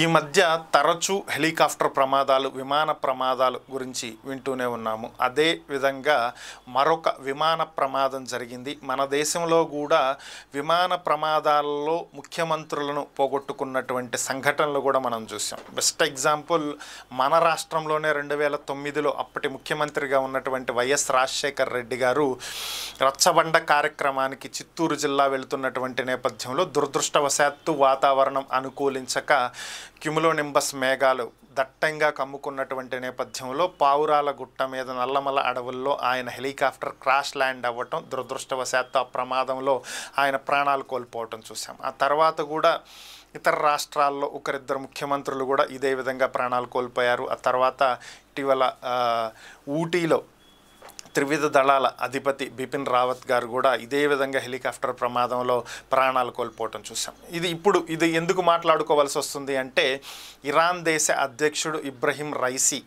ఈ మధ్య తరచూ హెలికాప్టర్ ప్రమాదాలు, విమాన ప్రమాదాలు గురించి వింటూనే ఉన్నాము. అదే విధంగా మరొక విమాన ప్రమాదం జరిగింది. మన దేశంలో కూడా విమాన ప్రమాదాలలో ముఖ్యమంత్రులను పోగొట్టుకున్నటువంటి సంఘటనలు కూడా మనం చూసాం. బెస్ట్ ఎగ్జాంపుల్ మన రాష్ట్రంలోనే 2009లో అప్పటి ముఖ్యమంత్రిగా ఉన్నటువంటి వైఎస్ రాజశేఖర్ రెడ్డి గారు రచ్చబండ కార్యక్రమానికి చిత్తూరు జిల్లా వెళుతున్నటువంటి నేపథ్యంలో దురదృష్టవశాత్తు వాతావరణం అనుకూలించక క్యుములోనింబస్ మేఘాలు దట్టంగా కమ్ముకున్నటువంటి నేపథ్యంలో పావురాల గుట్ట మీద నల్లమల అడవుల్లో ఆయన హెలికాప్టర్ క్రాష్ ల్యాండ్ అవ్వటం, దురదృష్టవశాత్తు ఆ ప్రమాదంలో ఆయన ప్రాణాలు కోల్పోవటం చూసాం. ఆ తర్వాత కూడా ఇతర రాష్ట్రాల్లో ఒకరిద్దరు ముఖ్యమంత్రులు కూడా ఇదే విధంగా ప్రాణాలు కోల్పోయారు. ఆ తర్వాత ఇటీవల ఊటీలో త్రివిధ దళాల అధిపతి బిపిన్ రావత్ గారు కూడా ఇదే విధంగా హెలికాప్టర్ ప్రమాదంలో ప్రాణాలు కోల్పోవటం చూసాం. ఇది ఎందుకు మాట్లాడుకోవాల్సి వస్తుంది అంటే, ఇరాన్ దేశ అధ్యక్షుడు ఇబ్రహీం రైసీ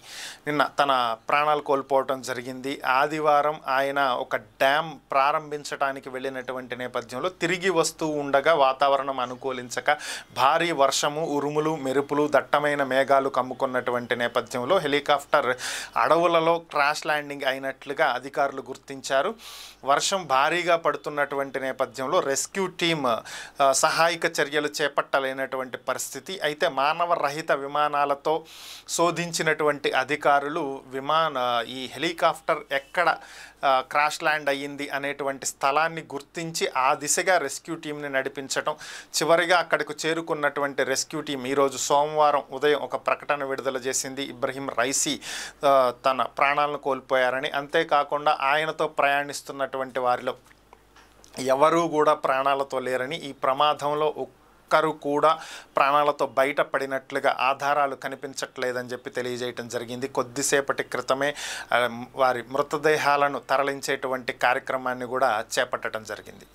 నిన్న తన ప్రాణాలు కోల్పోవటం జరిగింది. ఆదివారం ఆయన ఒక డ్యామ్ ప్రారంభించడానికి వెళ్ళినటువంటి నేపథ్యంలో తిరిగి వస్తూ ఉండగా వాతావరణం అనుకూలించక భారీ వర్షము, ఉరుములు, మెరుపులు, దట్టమైన మేఘాలు కమ్ముకున్నటువంటి నేపథ్యంలో హెలికాప్టర్ అడవులలో క్రాష్ ల్యాండింగ్ అయినట్లుగా అధికారులు గుర్తించారు. వర్షం భారీగా పడుతున్నటువంటి నేపథ్యంలో రెస్క్యూ టీమ్ సహాయక చర్యలు చేపట్టలేనటువంటి పరిస్థితి. అయితే మానవ రహిత విమానాలతో శోధించినటువంటి అధికారులు ఈ హెలికాప్టర్ ఎక్కడ క్రాష్ ల్యాండ్ అయ్యింది అనేటువంటి స్థలాన్ని గుర్తించి ఆ దిశగా రెస్క్యూ టీంని నడిపించటం, చివరిగా అక్కడికి చేరుకున్నటువంటి రెస్క్యూ టీం ఈరోజు సోమవారం ఉదయం ఒక ప్రకటన విడుదల చేసింది. ఇబ్రహీం రైసీ తన ప్రాణాలను కోల్పోయారని, అంతేకాకుండా ఆయనతో ప్రయాణిస్తున్నటువంటి వారిలో ఎవరూ కూడా ప్రాణాలతో లేరని, ఈ ప్రమాదంలో ఒక్కరు కూడా ప్రాణాలతో బయటపడినట్లుగా ఆధారాలు కనిపించట్లేదని చెప్పి తెలియజేయటం జరిగింది. కొద్దిసేపటి క్రితమే వారి మృతదేహాలను తరలించేటువంటి కార్యక్రమాన్ని కూడా చేపట్టడం జరిగింది.